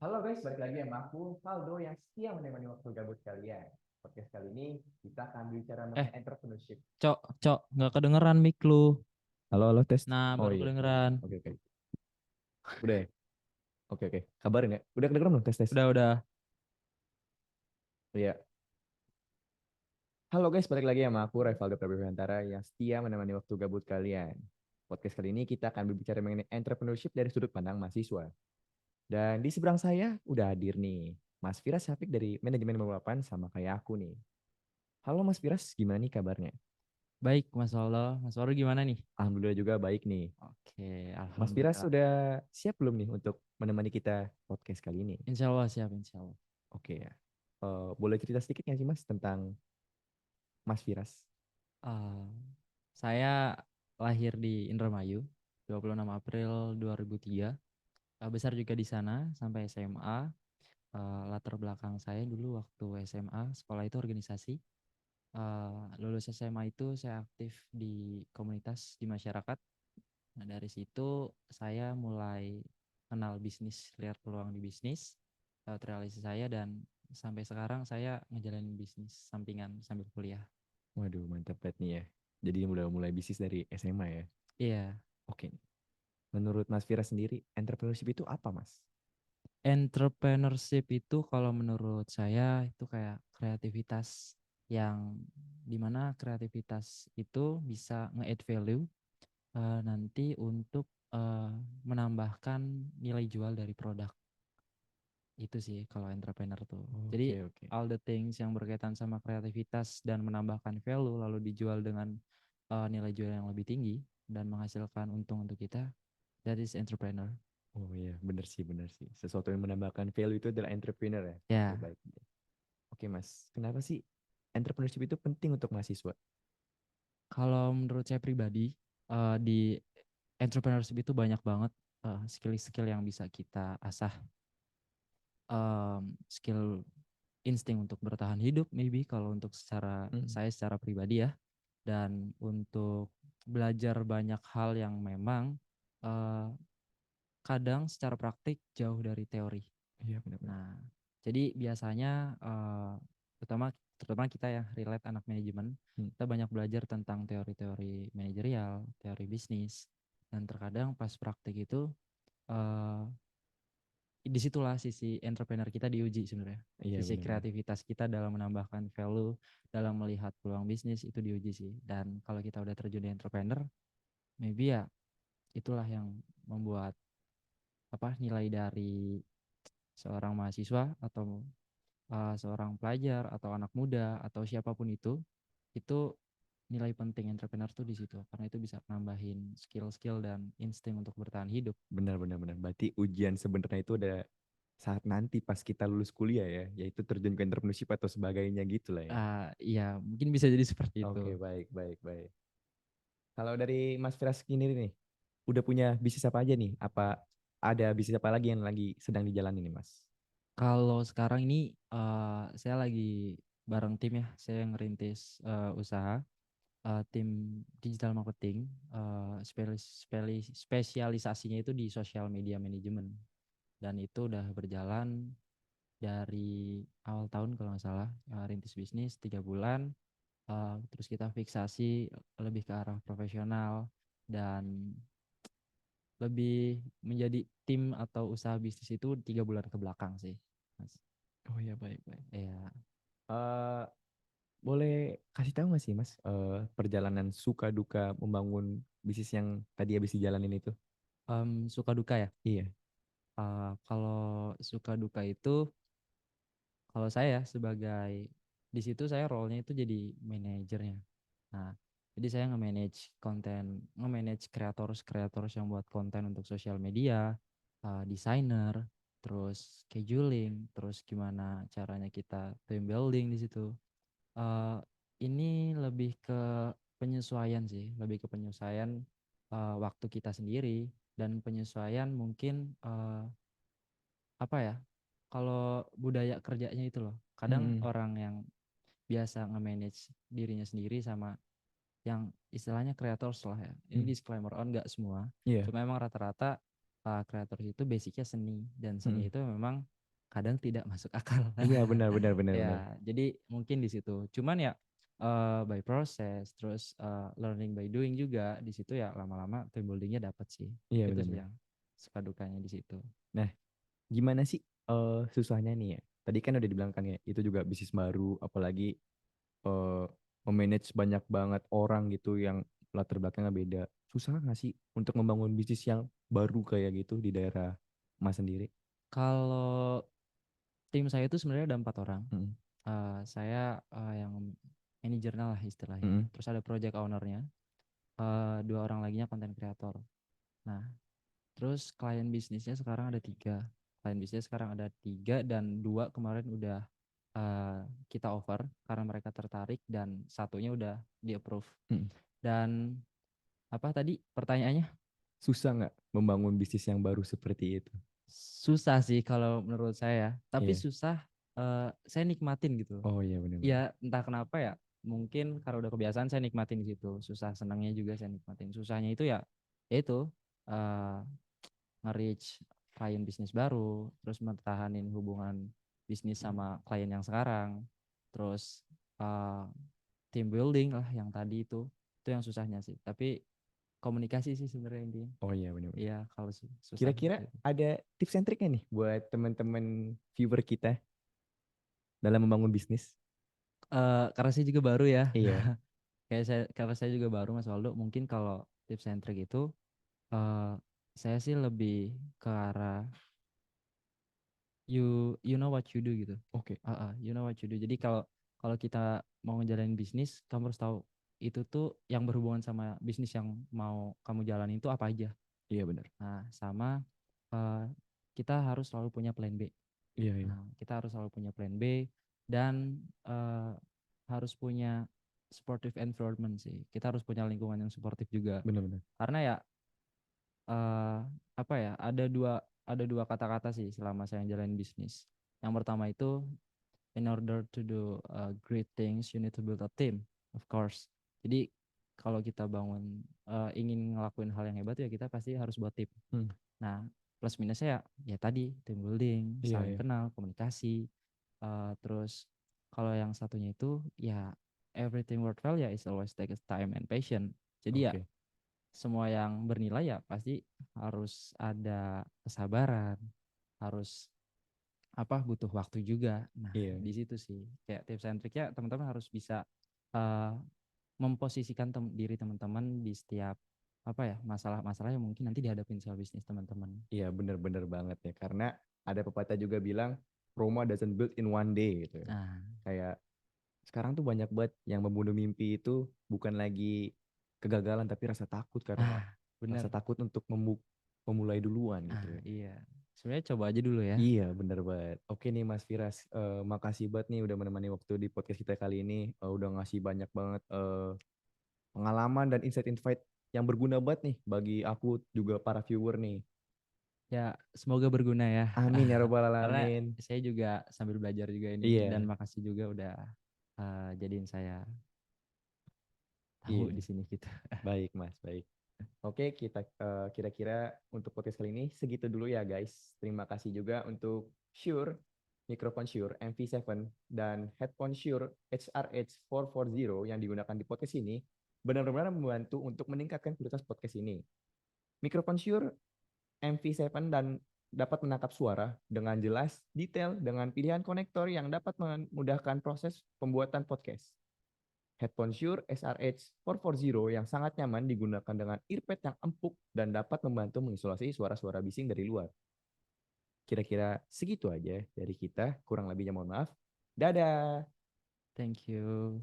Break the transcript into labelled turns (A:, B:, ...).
A: Halo guys, balik lagi sama aku, Valdo yang setia menemani waktu gabut kalian. Podcast kali ini kita akan bicara
B: Eh,
A: mengenai entrepreneurship.
B: Cok, nggak kedengeran mic lu.
A: Halo, halo, tes.
B: Nah,
A: Oh
B: baru
A: iya,
B: kedengeran.
A: oke, oke. Udah ya? Oke, oke. Kabarin ya? Udah kedengeran belum, tes, tes?
B: Udah.
A: Iya. Halo guys, balik lagi sama aku, Revaldo Prabiantara yang setia menemani waktu gabut kalian. Podcast kali ini kita akan berbicara mengenai entrepreneurship dari sudut pandang mahasiswa. Dan di seberang saya udah hadir nih, Mas Firas Syafiq dari Manajemen 58 sama kayak aku nih. Halo Mas Firas, gimana nih kabarnya?
B: Baik, Mas Allah. Mas Waru gimana nih?
A: Alhamdulillah juga baik nih.
B: Oke,
A: Mas Firas
B: alhamdulillah.
A: sudah siap belum nih untuk menemani kita podcast kali ini?
B: Insya Allah siap, insya Allah.
A: Oke ya. Boleh cerita sedikit nggak sih Mas tentang Mas Firas?
B: Ah, saya lahir di Indramayu, 26 April 2003. Besar juga di sana sampai SMA. Latar belakang saya dulu waktu SMA, sekolah itu organisasi. Lulus SMA itu saya aktif di komunitas di masyarakat. Nah, dari situ saya mulai kenal bisnis, lihat peluang di bisnis, realisasi saya dan sampai sekarang saya ngejalanin bisnis sampingan sambil kuliah.
A: Waduh, mantap banget nih ya. Jadi udah mulai bisnis dari SMA ya.
B: Iya,
A: Oke. Menurut Mas Firas sendiri, entrepreneurship itu apa Mas?
B: entrepreneurship itu kalau menurut saya itu kayak kreativitas yang dimana kreativitas itu bisa nge-add value nanti untuk eh, menambahkan nilai jual dari produk. Itu sih kalau entrepreneur tuh. Jadi
A: Oke, oke.
B: all the things yang berkaitan sama kreativitas dan menambahkan value lalu dijual dengan nilai jual yang lebih tinggi dan menghasilkan untung untuk kita, that is entrepreneur.
A: Oh iya, bener sih, bener sih. Sesuatu yang menambahkan value itu adalah entrepreneur ya. Oke,
B: Ya,
A: baik. Oke Mas, kenapa sih entrepreneurship itu penting untuk mahasiswa?
B: kalau menurut saya pribadi di entrepreneurship itu banyak banget skill-skill yang bisa kita asah. Skill insting untuk bertahan hidup maybe kalau untuk
A: Hmm.
B: saya secara pribadi ya, dan untuk belajar banyak hal yang memang eh, kadang secara praktik jauh dari teori.
A: Iya, benar-benar.
B: Nah, jadi biasanya terutama terutama kita yang relate anak manajemen,
A: Hmm.
B: kita banyak belajar tentang teori-teori manajerial, teori bisnis, dan terkadang pas praktik itu eh, disitulah sisi entrepreneur kita diuji sebenarnya.
A: Iya,
B: Sisi
A: benar-benar.
B: kreativitas kita dalam menambahkan value, dalam melihat peluang bisnis itu diuji sih. Dan kalau kita udah terjun di entrepreneur, maybe ya itulah yang membuat apa nilai dari seorang mahasiswa atau seorang pelajar atau anak muda atau siapapun itu nilai penting entrepreneur tuh di situ karena itu bisa nambahin skill-skill dan insting untuk bertahan hidup.
A: Benar, benar, benar. Berarti ujian sebenarnya itu ada saat nanti pas kita lulus kuliah ya, yaitu terjun ke entrepreneurship atau sebagainya gitu lah ya.
B: Iya, mungkin bisa jadi seperti itu.
A: Oke, baik, baik, baik. Kalau dari Mas Firas sendiri nih, udah punya bisnis apa aja nih? Apa ada bisnis apa lagi yang lagi sedang dijalani nih, Mas?
B: Kalau sekarang ini saya lagi bareng tim ya, saya ngerintis usaha tim digital marketing, spesialisasinya itu di social media management dan itu udah berjalan dari awal tahun kalau nggak salah, rintis bisnis 3 bulan, terus kita fiksasi lebih ke arah profesional dan lebih menjadi tim atau usaha bisnis itu 3 bulan ke belakang sih, Mas.
A: Oh ya, baik, baik.
B: Ya,
A: Eh, boleh kasih tahu nggak sih, Mas, perjalanan suka duka membangun bisnis yang tadi habis dijalanin itu?
B: suka duka ya.
A: Iya.
B: Kalau suka duka itu, kalau saya sebagai di situ saya role-nya itu jadi manajernya. Nah, jadi saya nge-manage konten, nge-manage kreators yang buat konten untuk sosial media, desainer, terus scheduling, terus gimana caranya kita team building di situ. Eh, ini lebih ke penyesuaian sih, lebih ke penyesuaian waktu kita sendiri dan penyesuaian mungkin apa ya? Kalau budaya kerjanya itu loh. Kadang
A: Mm-mm.
B: orang yang biasa nge-manage dirinya sendiri sama yang istilahnya creators lah ya. Ini
A: Mm.
B: disclaimer on nggak semua.
A: Iya.
B: Cuma emang rata-rata kreator itu basicnya seni, dan
A: Mm-mm.
B: seni itu memang kadang tidak masuk akal.
A: Iya benar benar benar benar.
B: Ya, jadi mungkin di situ. Cuman ya by process, terus learning by doing juga di situ ya, lama-lama team buildingnya dapat sih.
A: Iya
B: Itu
A: benar
B: sih
A: benar.
B: yang suka dukanya di situ.
A: Nah, gimana sih susahnya nih ya? Tadi kan udah dibilang kan ya, itu juga bisnis baru, apalagi eh, memanage banyak banget orang gitu yang latar belakangnya beda. Susah nggak sih untuk membangun bisnis yang baru kayak gitu di daerah Mas sendiri?
B: Kalau tim saya itu sebenarnya ada 4 orang.
A: Mm-mm.
B: Saya yang manajernya lah istilahnya.
A: Mm-mm.
B: Terus ada project ownernya. 2 orang laginya konten kreator. Nah, terus klien bisnisnya sekarang ada 3. Klien bisnis sekarang ada 3, dan 2 kemarin udah eh, kita offer karena mereka tertarik, dan satunya udah di approve.
A: Mm.
B: Dan apa tadi pertanyaannya?
A: Susah nggak membangun bisnis yang baru seperti itu?
B: Susah sih kalau menurut saya, tapi
A: Iya.
B: susah saya nikmatin gitu.
A: Oh iya benar-benar.
B: Ya entah kenapa ya, mungkin karena udah kebiasaan saya nikmatin di situ. Susah senangnya juga saya nikmatin. Susahnya itu ya itu eh, nge-reach klien bisnis baru, terus mempertahanin hubungan bisnis sama klien yang sekarang, terus eh, team building lah yang tadi itu yang susahnya sih. Tapi komunikasi sih sebenarnya intinya.
A: Oh iya benar-benar.
B: Iya, kalau susah
A: Kira-kira
B: itu.
A: ada tips and triknya nih buat teman-teman viewer kita dalam membangun bisnis?
B: Karena saya juga baru ya,
A: Iya.
B: karena saya juga baru Mas Waldo, mungkin kalau tips and trick itu eh saya sih lebih ke arah you know what you do gitu.
A: Oke.
B: You know what you do. Jadi kalau kalau kita mau ngejalanin bisnis, kamu harus tahu itu tuh yang berhubungan sama bisnis yang mau kamu jalanin itu apa aja.
A: Iya benar.
B: Nah, sama eh, kita harus selalu punya plan B.
A: Iya iya.
B: Nah, kita harus selalu punya plan B, dan harus punya supportive environment sih. Kita harus punya lingkungan yang suportif juga.
A: Benar-benar.
B: Karena ya eh apa ya, ada dua kata-kata sih selama saya jalanin bisnis. Yang pertama itu, in order to do great things you need to build a team, of course. Jadi kalau kita ingin ngelakuin hal yang hebat ya, kita pasti harus buat tim.
A: Hmm.
B: Nah, plus minusnya ya tadi team building,
A: Iya
B: saling
A: iya.
B: kenal, komunikasi. Terus kalau yang satunya itu ya, everything worthwhile ya is always takes time and patience. Jadi ya
A: Oke.
B: semua yang bernilai ya pasti harus ada kesabaran, harus butuh waktu juga. Nah,
A: Iya.
B: di situ sih kayak tips and triknya, teman-teman harus bisa eh, memposisikan diri teman-teman di setiap masalah-masalah yang mungkin nanti dihadapin sama bisnis teman-teman.
A: Iya benar-benar banget ya. Karena ada pepatah juga bilang Roma doesn't build in one day gitu.
B: Nah,
A: Kayak sekarang tuh banyak banget yang membunuh mimpi itu bukan lagi kegagalan tapi rasa takut karena rasa
B: bener.
A: takut untuk memulai duluan gitu ya.
B: Iya. Sebenarnya coba aja dulu ya.
A: Iya bener banget. Oke nih Mas Firas, makasih banget nih udah menemani waktu di podcast kita kali ini. Udah ngasih banyak banget pengalaman dan insight-insight yang berguna banget nih bagi aku juga para viewer nih.
B: Ya, semoga berguna ya.
A: Amin ya robbal
B: Karena
A: alamin.
B: saya juga sambil belajar juga ini, dan
A: Iya,
B: makasih juga udah jadiin saya tahu
A: iya.
B: di sini gitu.
A: Baik Mas, baik. Oke, kita kira-kira untuk podcast kali ini segitu dulu ya guys. Terima kasih juga untuk Shure, mikrofon Shure MV7 dan headphone Shure HRH440 yang digunakan di podcast ini benar-benar membantu untuk meningkatkan kualitas podcast ini. Mikrofon Shure MV7 dan dapat menangkap suara dengan jelas, detail, dengan pilihan konektor yang dapat memudahkan proses pembuatan podcast. Headphone Shure SRH440 yang sangat nyaman digunakan dengan earpad yang empuk dan dapat membantu mengisolasi suara-suara bising dari luar. Kira-kira segitu aja dari kita, kurang lebihnya mohon maaf. Dadah!
B: Thank you.